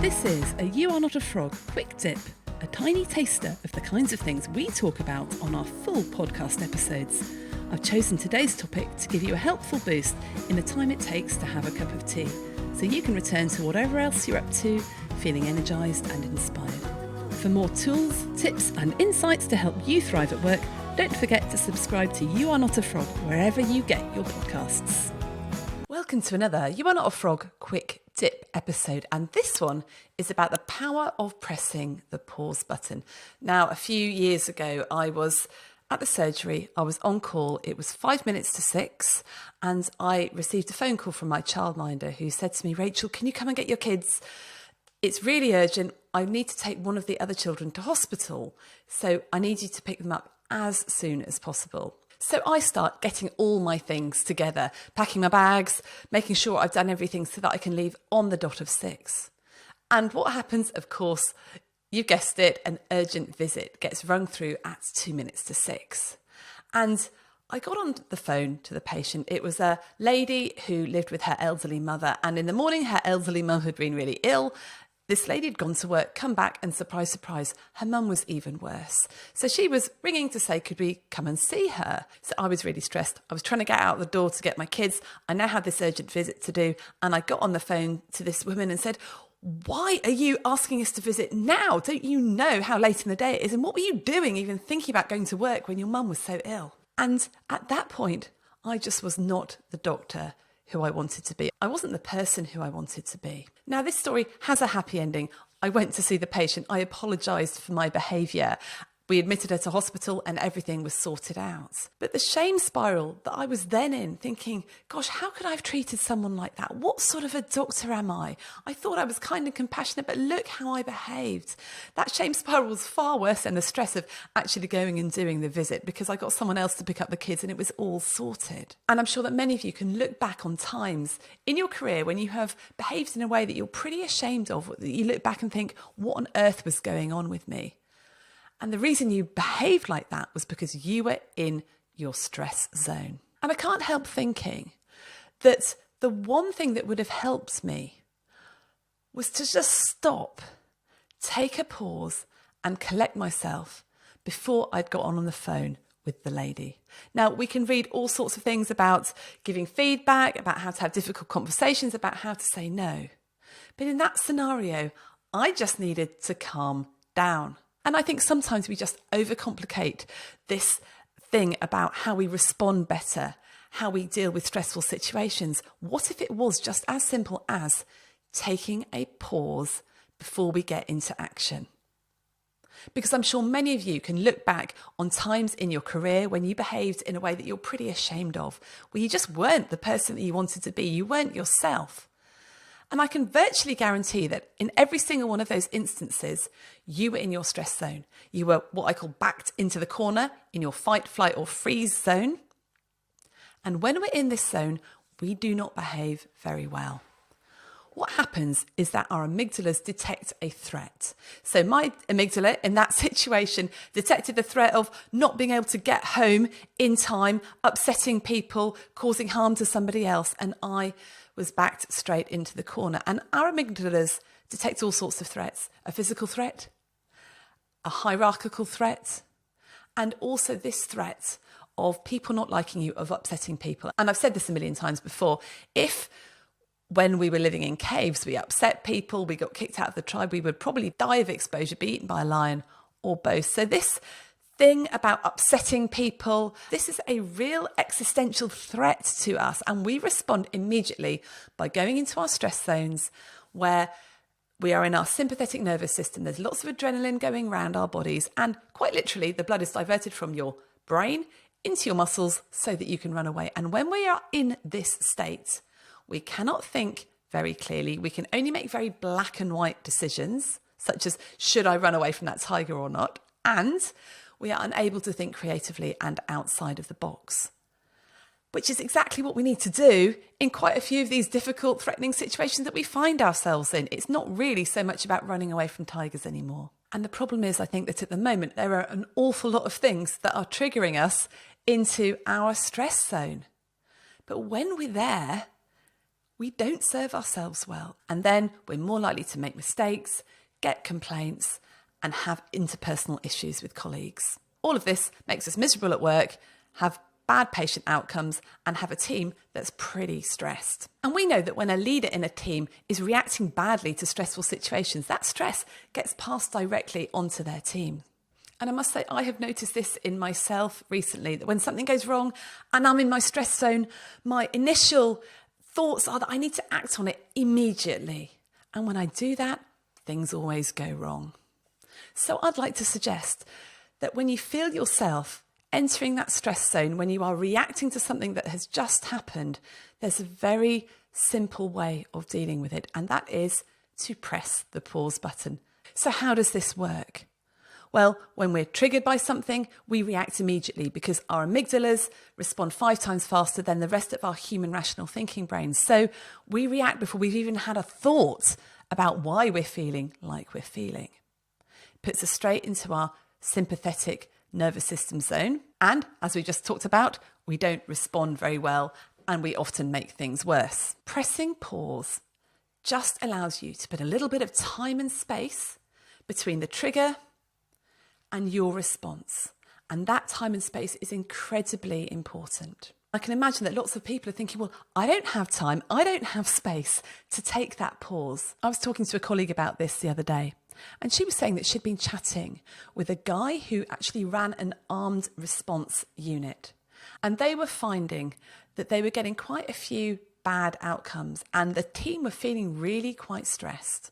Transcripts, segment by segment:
This is a You Are Not a Frog quick dip, a tiny taster of the kinds of things we talk about on our full podcast episodes. I've chosen today's topic to give you a helpful boost in the time it takes to have a cup of tea, so you can return to whatever else you're up to, feeling energised and inspired. For more tools, tips and insights to help you thrive at work, don't forget to subscribe to You Are Not a Frog wherever you get your podcasts. Welcome to another You Are Not a Frog quick dip episode, and this one is about the power of pressing the pause button. Now, a few years ago, I was at the surgery, I was on call, it was 5 minutes to 6, and I received a phone call from my childminder who said to me, "Rachel, can you come and get your kids? It's really urgent. I need to take one of the other children to hospital, so I need you to pick them up as soon as possible." So I start getting all my things together, packing my bags, making sure I've done everything so that I can leave on the dot of 6. And what happens, of course, you guessed it, an urgent visit gets rung through at 2 minutes to 6. And I got on the phone to the patient. It was a lady who lived with her elderly mother. And in the morning, her elderly mum had been really ill. This lady had gone to work, come back, and surprise, surprise, her mum was even worse. So she was ringing to say, could we come and see her? So I was really stressed. I was trying to get out the door to get my kids. I now had this urgent visit to do. And I got on the phone to this woman and said, "Why are you asking us to visit now? Don't you know how late in the day it is? And what were you doing even thinking about going to work when your mum was so ill?" And at that point, I just was not the doctor who I wanted to be. I wasn't the person who I wanted to be. Now, this story has a happy ending. I went to see the patient. I apologised for my behaviour. We admitted her to hospital and everything was sorted out. But the shame spiral that I was then in, thinking, gosh, how could I have treated someone like that? What sort of a doctor am I? I thought I was kind and compassionate, but look how I behaved. That shame spiral was far worse than the stress of actually going and doing the visit, because I got someone else to pick up the kids and it was all sorted. And I'm sure that many of you can look back on times in your career when you have behaved in a way that you're pretty ashamed of. You look back and think, what on earth was going on with me? And the reason you behaved like that was because you were in your stress zone. And I can't help thinking that the one thing that would have helped me was to just stop, take a pause and collect myself before I'd got on the phone with the lady. Now, we can read all sorts of things about giving feedback, about how to have difficult conversations, about how to say no. But in that scenario, I just needed to calm down. And I think sometimes we just overcomplicate this thing about how we respond better, how we deal with stressful situations. What if it was just as simple as taking a pause before we get into action? Because I'm sure many of you can look back on times in your career when you behaved in a way that you're pretty ashamed of, where you just weren't the person that you wanted to be. You weren't yourself. And I can virtually guarantee that in every single one of those instances, you were in your stress zone. You were what I call backed into the corner in your fight, flight or freeze zone. And when we're in this zone, we do not behave very well. What happens is that our amygdalas detect a threat. So my amygdala in that situation detected the threat of not being able to get home in time, upsetting people, causing harm to somebody else. And I was backed straight into the corner. And our amygdalas detect all sorts of threats: a physical threat, a hierarchical threat, and also this threat of people not liking you, of upsetting people. And I've said this a million times before. If when we were living in caves, we upset people, we got kicked out of the tribe, we would probably die of exposure, be eaten by a lion or both. So this thing about upsetting people, this is a real existential threat to us. And we respond immediately by going into our stress zones where we are in our sympathetic nervous system. There's lots of adrenaline going around our bodies. And quite literally, the blood is diverted from your brain into your muscles so that you can run away. And when we are in this state, we cannot think very clearly. We can only make very black and white decisions, such as, should I run away from that tiger or not? And we are unable to think creatively and outside of the box, which is exactly what we need to do in quite a few of these difficult, threatening situations that we find ourselves in. It's not really so much about running away from tigers anymore. And the problem is, I think that at the moment, there are an awful lot of things that are triggering us into our stress zone. But when we're there, we don't serve ourselves well. And then we're more likely to make mistakes, get complaints, and have interpersonal issues with colleagues. All of this makes us miserable at work, have bad patient outcomes, and have a team that's pretty stressed. And we know that when a leader in a team is reacting badly to stressful situations, that stress gets passed directly onto their team. And I must say, I have noticed this in myself recently, that when something goes wrong and I'm in my stress zone, my initial thoughts are that I need to act on it immediately. And when I do that, things always go wrong. So I'd like to suggest that when you feel yourself entering that stress zone, when you are reacting to something that has just happened, there's a very simple way of dealing with it, and that is to press the pause button. So how does this work? Well, when we're triggered by something, we react immediately because our amygdalas respond 5 times faster than the rest of our human rational thinking brains. So we react before we've even had a thought about why we're feeling like we're feeling. It puts us straight into our sympathetic nervous system zone. And as we just talked about, we don't respond very well and we often make things worse. Pressing pause just allows you to put a little bit of time and space between the trigger and your response. And that time and space is incredibly important. I can imagine that lots of people are thinking, well, I don't have time, I don't have space to take that pause. I was talking to a colleague about this the other day, and she was saying that she'd been chatting with a guy who actually ran an armed response unit. And they were finding that they were getting quite a few bad outcomes, and the team were feeling really quite stressed.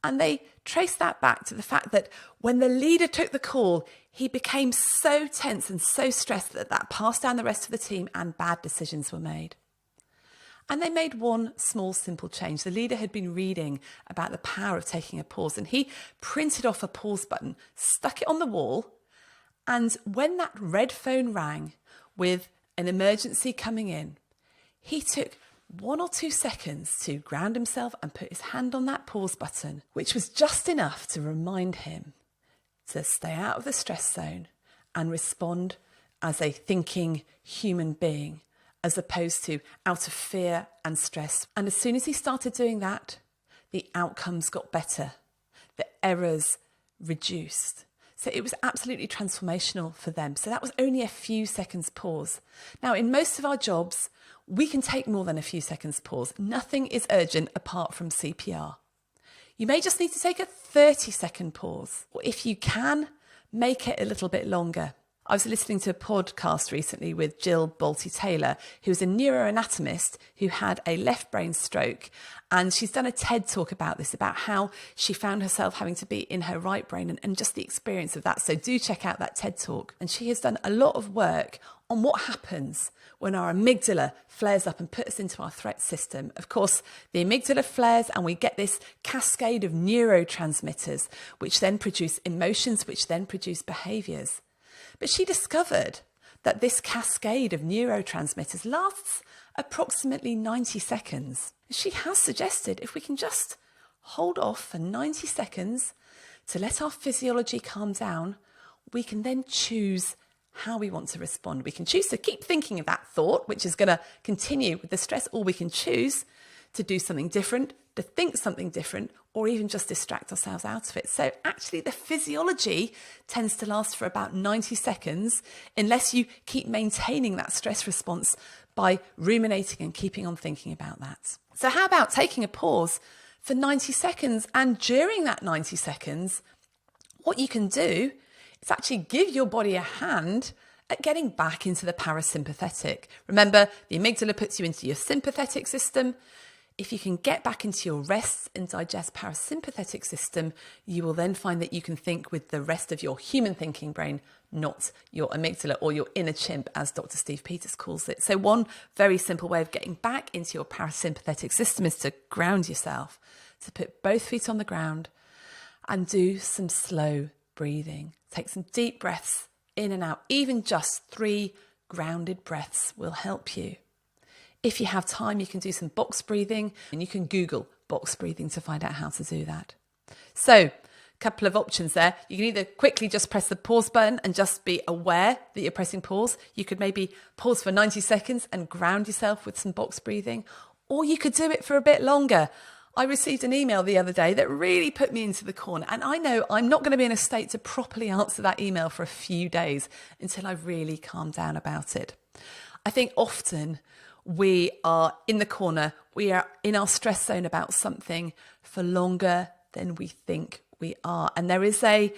And they traced that back to the fact that when the leader took the call, he became so tense and so stressed that that passed down the rest of the team and bad decisions were made. And they made one small, simple change. The leader had been reading about the power of taking a pause, and he printed off a pause button, stuck it on the wall, and when that red phone rang with an emergency coming in, he took 1 or 2 seconds to ground himself and put his hand on that pause button, which was just enough to remind him to stay out of the stress zone and respond as a thinking human being, as opposed to out of fear and stress. And as soon as he started doing that, the outcomes got better, the errors reduced. So it was absolutely transformational for them. So that was only a few seconds pause. Now, in most of our jobs, we can take more than a few seconds pause. Nothing is urgent apart from CPR. You may just need to take a 30-second pause, or if you can, make it a little bit longer. I was listening to a podcast recently with Jill Bolte-Taylor, who's a neuroanatomist who had a left brain stroke. And she's done a TED talk about this, about how she found herself having to be in her right brain and just the experience of that. So do check out that TED talk. And she has done a lot of work on what happens when our amygdala flares up and puts us into our threat system. Of course, the amygdala flares and we get this cascade of neurotransmitters, which then produce emotions, which then produce behaviours. But she discovered that this cascade of neurotransmitters lasts approximately 90 seconds. She has suggested if we can just hold off for 90 seconds to let our physiology calm down, we can then choose how we want to respond. We can choose to keep thinking of that thought, which is going to continue with the stress, or we can choose to do something different, to think something different, or even just distract ourselves out of it. So actually the physiology tends to last for about 90 seconds unless you keep maintaining that stress response by ruminating and keeping on thinking about that. So how about taking a pause for 90 seconds? And during that 90 seconds, what you can do is actually give your body a hand at getting back into the parasympathetic. Remember, the amygdala puts you into your sympathetic system. If you can get back into your rest and digest parasympathetic system, you will then find that you can think with the rest of your human thinking brain, not your amygdala or your inner chimp, as Dr. Steve Peters calls it. So one very simple way of getting back into your parasympathetic system is to ground yourself, to put both feet on the ground and do some slow breathing. Take some deep breaths in and out. Even just 3 grounded breaths will help you. If you have time, you can do some box breathing, and you can Google box breathing to find out how to do that. So, a couple of options there. You can either quickly just press the pause button and just be aware that you're pressing pause. You could maybe pause for 90 seconds and ground yourself with some box breathing. Or you could do it for a bit longer. I received an email the other day that really put me into the corner. And I know I'm not going to be in a state to properly answer that email for a few days until I've really calmed down about it. I think often we are in the corner, we are in our stress zone about something for longer than we think we are. And there is a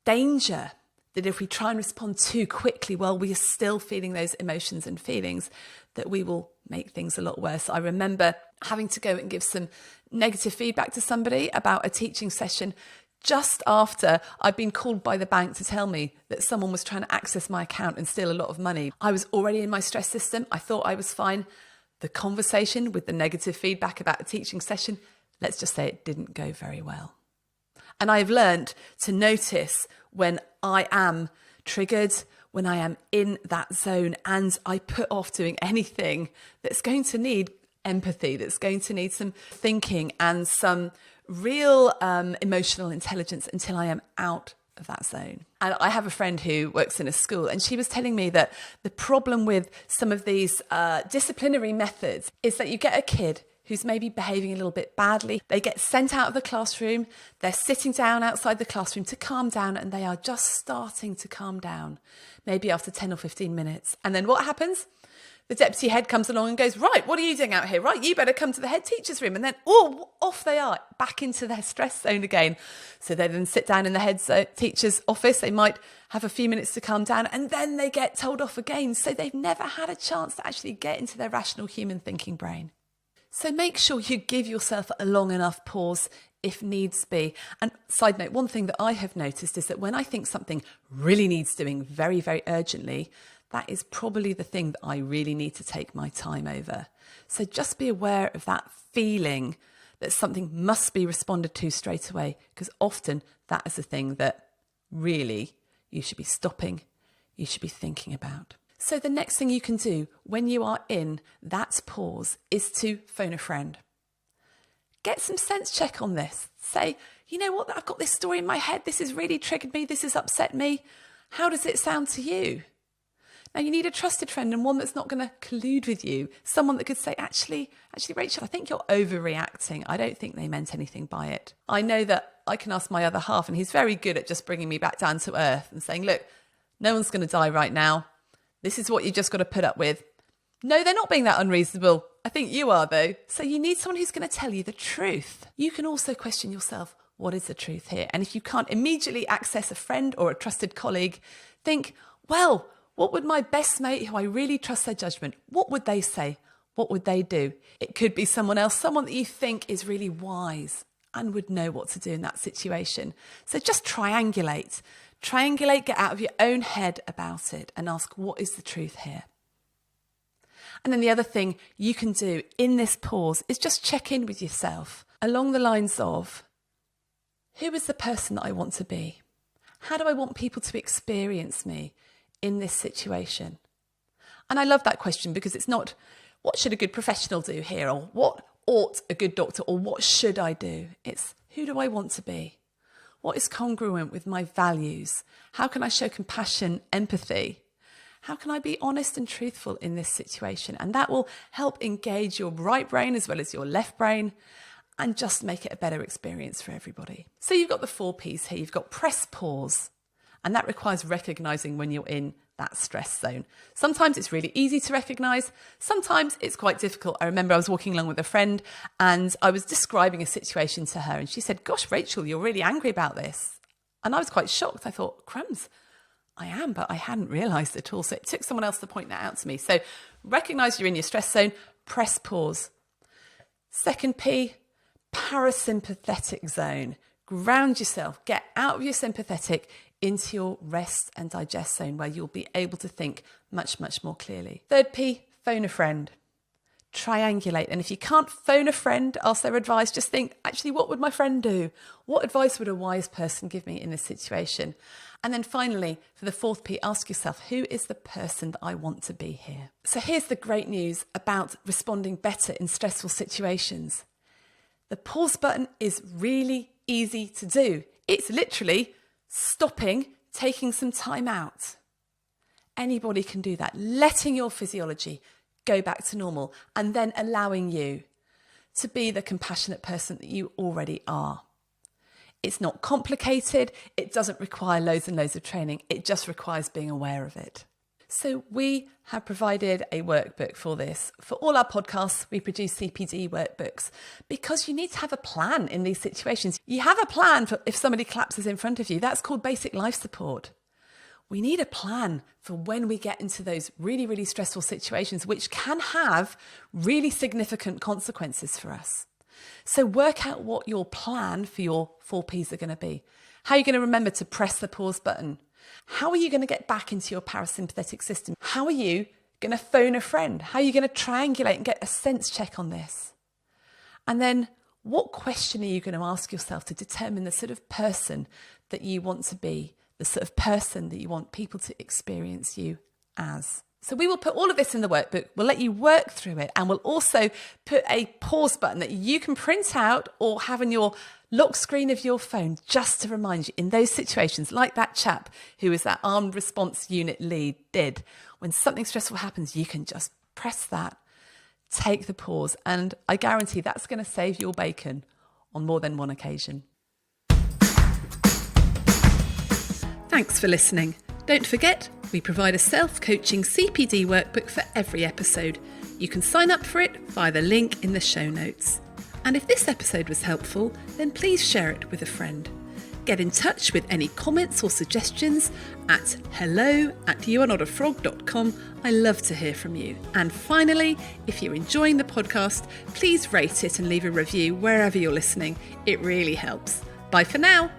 danger that if we try and respond too quickly while we are still feeling those emotions and feelings, that we will make things a lot worse. I remember having to go and give some negative feedback to somebody about a teaching session just after I'd been called by the bank to tell me that someone was trying to access my account and steal a lot of money. I was already in my stress system. I thought I was fine. The conversation with the negative feedback about a teaching session, let's just say it didn't go very well. And I've learned to notice when I am triggered, when I am in that zone, and I put off doing anything that's going to need empathy, that's going to need some thinking and some real emotional intelligence until I am out of that zone. And I have a friend who works in a school, and she was telling me that the problem with some of these disciplinary methods is that you get a kid who's maybe behaving a little bit badly. They get sent out of the classroom. They're sitting down outside the classroom to calm down, and they are just starting to calm down, maybe after 10 or 15 minutes. And then what happens? The deputy head comes along and goes, right, what are you doing out here? Right, you better come to the head teacher's room. And then, off they are, back into their stress zone again. So they then sit down in the head teacher's office. They might have a few minutes to calm down, and then they get told off again. So they've never had a chance to actually get into their rational human thinking brain. So make sure you give yourself a long enough pause if needs be. And side note, one thing that I have noticed is that when I think something really needs doing very, very urgently, that is probably the thing that I really need to take my time over. So just be aware of that feeling that something must be responded to straight away, because often that is the thing that really you should be stopping, you should be thinking about. So the next thing you can do when you are in that pause is to phone a friend. Get some sense check on this. Say, you know what, I've got this story in my head. This has really triggered me. This has upset me. How does it sound to you? Now, you need a trusted friend and one that's not going to collude with you. Someone that could say, actually, Rachel, I think you're overreacting. I don't think they meant anything by it. I know that I can ask my other half, and he's very good at just bringing me back down to earth and saying, look, no one's going to die right now. This is what you just got to put up with. No, they're not being that unreasonable. I think you are, though. So you need someone who's going to tell you the truth. You can also question yourself, what is the truth here? And if you can't immediately access a friend or a trusted colleague, think, well, what would my best mate, who I really trust their judgment, what would they say? What would they do? It could be someone else, someone that you think is really wise and would know what to do in that situation. So just triangulate. Triangulate, get out of your own head about it and ask, what is the truth here? And then the other thing you can do in this pause is just check in with yourself along the lines of, who is the person that I want to be? How do I want people to experience me in this situation? And I love that question, because it's not, what should a good professional do here? Or what ought a good doctor? Or what should I do? It's, who do I want to be? What is congruent with my values? How can I show compassion, empathy? How can I be honest and truthful in this situation? And that will help engage your right brain as well as your left brain and just make it a better experience for everybody. So you've got the 4 Ps here. You've got press pause, and that requires recognizing when you're in that stress zone. Sometimes it's really easy to recognize. Sometimes it's quite difficult. I remember I was walking along with a friend and I was describing a situation to her, and she said, gosh, Rachel, you're really angry about this. And I was quite shocked. I thought, crumbs, I am, but I hadn't realized at all. So it took someone else to point that out to me. So recognize you're in your stress zone, press pause. Second P, parasympathetic zone. Ground yourself, get out of your sympathetic into your rest and digest zone, where you'll be able to think much, much more clearly. Third P, phone a friend. Triangulate. And if you can't phone a friend, ask their advice, just think, actually, what would my friend do? What advice would a wise person give me in this situation? And then finally, for the 4th P, ask yourself, who is the person that I want to be here? So here's the great news about responding better in stressful situations. The pause button is really easy to do. It's literally stopping, taking some time out. Anybody can do that. Letting your physiology go back to normal and then allowing you to be the compassionate person that you already are. It's not complicated. It doesn't require loads and loads of training. It just requires being aware of it. So we have provided a workbook for this. For all our podcasts, we produce CPD workbooks because you need to have a plan in these situations. You have a plan for if somebody collapses in front of you. That's called basic life support. We need a plan for when we get into those really, really stressful situations, which can have really significant consequences for us. So work out what your plan for your 4 Ps are going to be. How are you going to remember to press the pause button? How are you going to get back into your parasympathetic system? How are you going to phone a friend? How are you going to triangulate and get a sense check on this? And then what question are you going to ask yourself to determine the sort of person that you want to be, the sort of person that you want people to experience you as? So we will put all of this in the workbook. We'll let you work through it, and we'll also put a pause button that you can print out or have on your lock screen of your phone just to remind you in those situations, like that chap who was that armed response unit lead did. When something stressful happens, you can just press that, take the pause, and I guarantee that's going to save your bacon on more than one occasion. Thanks for listening. Don't forget, we provide a self-coaching CPD workbook for every episode. You can sign up for it via the link in the show notes. And if this episode was helpful, then please share it with a friend. Get in touch with any comments or suggestions at hello@youarnotafrog.com. I love to hear from you. And finally, if you're enjoying the podcast, please rate it and leave a review wherever you're listening. It really helps. Bye for now.